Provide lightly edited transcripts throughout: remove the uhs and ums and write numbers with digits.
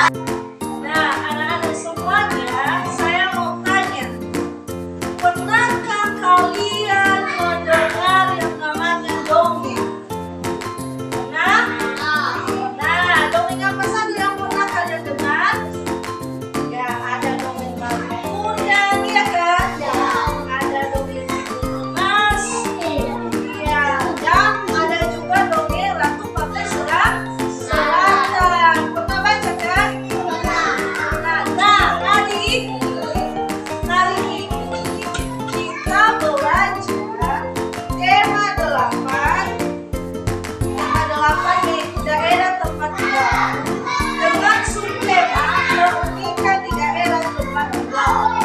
Nah, anak-anak semuanya, saya mau tanya, pernahkah kalian mendengar yang namanya dongeng? Pernah? Nah, dongeng apa saja yang pernah kalian dengar? Ya, ada dongeng Malin Kundang, ya kan? Ada dongeng Mas, ya, dan ada juga dongeng Ratu Pantai Selatan. Pernah baca kan? Nah, hari ini kita belajar tema 8 yaitu daerah tempat tinggal dengan subtema pendidikan di daerah tempat tinggal.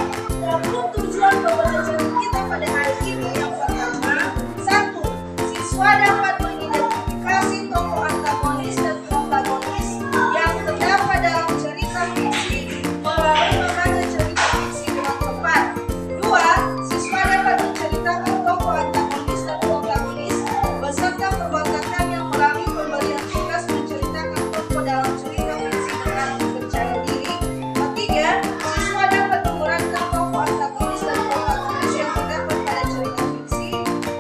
Untuk tujuan pembelajaran kita pada hari ini yang pertama, 1. Siswa dapat mengidentifikasi tokoh antagonis dan protagonis yang terdapat dalam cerita fiksi melalui membaca cerita fiksi dengan tepat. 2. Siswa dapat menceritakan tokoh antagonis dan protagonis beserta perbuatannya melalui pemberian tugas menceritakan tokoh dalam cerita fiksi dengan percaya diri. 3. Siswa dapat memerankan tokoh antagonis dan protagonis yang terdapat pada cerita fiksi.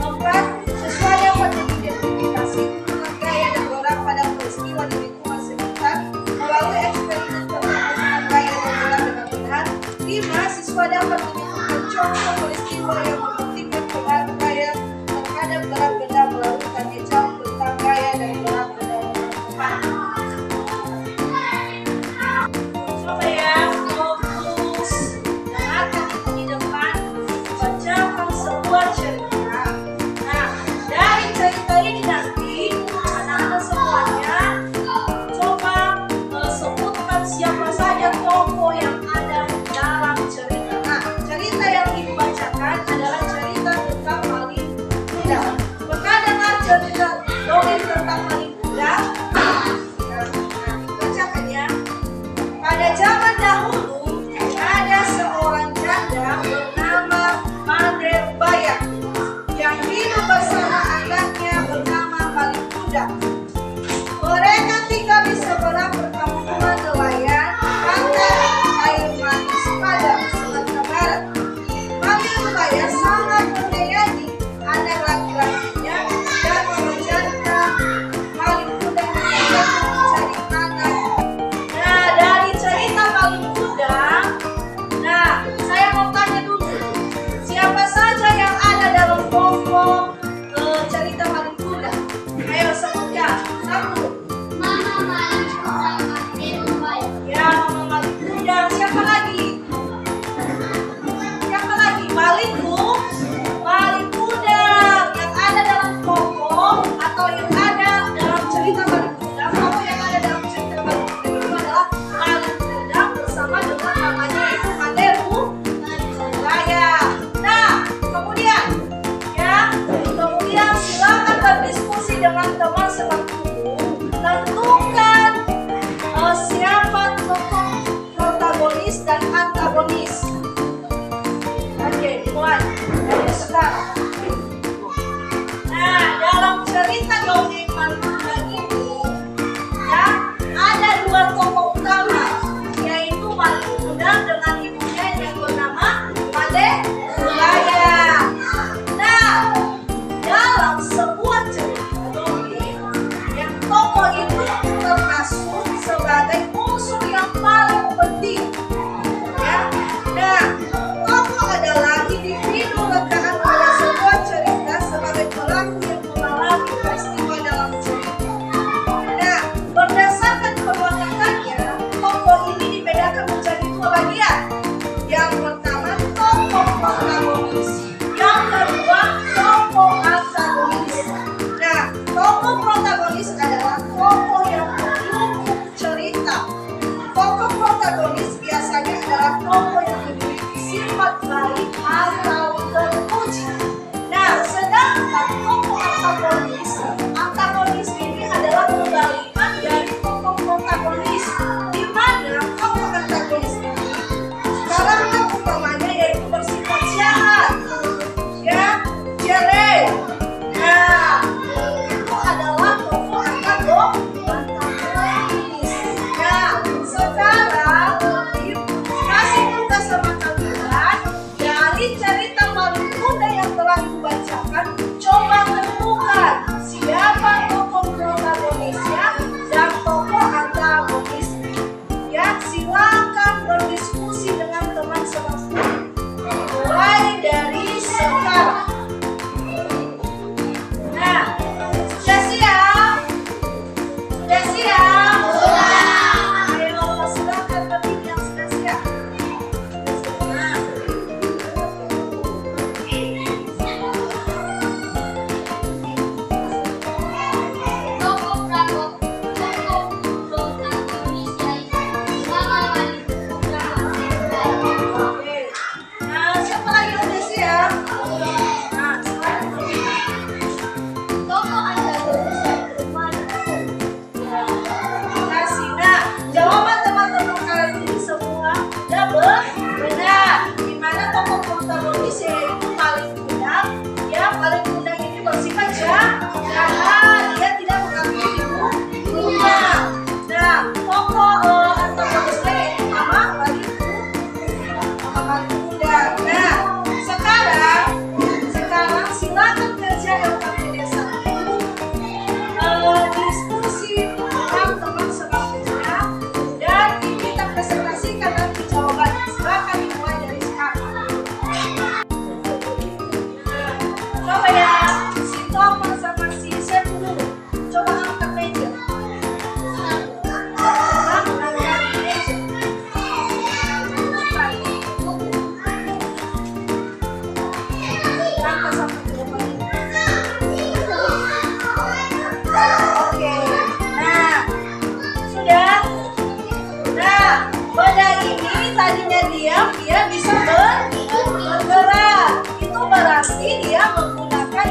4. Siswa dapat mengidentifikasi hubungan gaya dan gerak pada peristiwa di lingkungan sekitar melalui eksperimen penggunaan gaya dan gerak dengan benar. 5. Siswa dapat menyebutkan contoh peristiwa yang membuktikan pengaruh gaya terhadap gerak benda melalui tanya jawab tentang gaya dan gerak benda yang tepat. Coba ya, fokus. Dengarkan itu di depan. Bacakan sebuah cerita. Nah, dari cerita ini nanti anak-anak semuanya coba sebutkan siapa saja tokoh yang ada dalam cerita. Nah, cerita yang dibacakan adalah cerita tentang Malin Kundang. Pernah dengar cerita dongeng tentang Malin Kundang? Nah, bacakan ya. Pada zaman dahulu ada seorang janda bernama Manderbaya yang hidup bersama anaknya bernama Malin Kundang. Mereka tinggal di seberang perkampungan nelayan pantai air manis Padang, Sumatera Barat. Manderbaya sangat menyayangi anak laki-lakinya dan mengajarkan Malin Kundang mencari anak. Nah, dari cerita Malin Kundang, nah, saya mau tanya dulu, siapa saja yang ada dalam tokoh cerita Malin Kundang? Ayo sebut ya. 1. Ya, Mama Malin Kundang. Siapa lagi? Siapa lagi? Malin Kundang yang ada dalam tokoh atau yang ada dalam cerita Malin Kundang. Tokoh yang ada dalam cerita Malin Kundang itu adalah Malin Kundang bersama dengan mamanya yaitu Manderbaya. Nah, kemudian silakan berdiskusi dengan teman sebangku. Tentukan siapa tokoh protagonis dan antagonis. Oke, mulai dari sekarang. Nah, dalam cerita dongeng Malin Kundang ini, ya, ada 2 tokoh utama, yaitu Malin Kundang dengan ibunya yang bernama Manderbaya. Nah, dalam sebuah cerita dongeng, yang tokoh itu termasuk sebagai unsur yang paling penting. Ya, nah, tokoh adalah individu rekaan pada sebuah cerita sebagai pelaku yang mengalami peristiwa dalam cerita. Nah, berdasarkan perwakilannya, tokoh ini dibedakan menjadi 2 bagian. Yang pertama, tokoh protagonis. Yang kedua, tokoh antagonis. Nah, tokoh protagonis adalah tokoh yang mendukung cerita. Tokoh protagonis biasanya adalah tokoh yang memiliki sifat baik atau terpuji. Nah, sedangkan tokoh antagonis ini adalah kebalikan dari tokoh protagonis, di mana tokoh antagonis ini karakter utamanya yaitu bersifat jahat, ya, jelek. Nah, itu adalah tokoh antagonis. Nah, sekarang silakan berdiskusi dengan teman sebangsa. Mulai dari sekarang. Nah, sudah siap? Sudah siap? Ayo, silakan berdiri yang sudah siap. Nah. Oke. Nah, siapa lagi yang udah siap? Nah, silakan berdiri. Kasih. Nah, jawaban teman-teman kalian ini semua sudah benar. Di mana tokoh protagonis yaitu paling muda. Ya, paling muda ini bersifat jahat. Dia tidak mengakui ibunya. Nah, tokoh antagonisnya yaitu mama paling muda. Nah, sekarang silakan kerja yang pakai desa. Diskusi tentang teman sebangsa dan kita presentasikan nanti jawabannya. Silakan dimulai dari sekarang. Coba ya, si Tomo sama si Sepu dulu. Coba angkat meja. Angkat meja. Angkat sampai ke depan ini. Oke, nah sudah. Nah, benda ini tadinya diam, dia bisa bergerak. Itu berarti dia menggunakan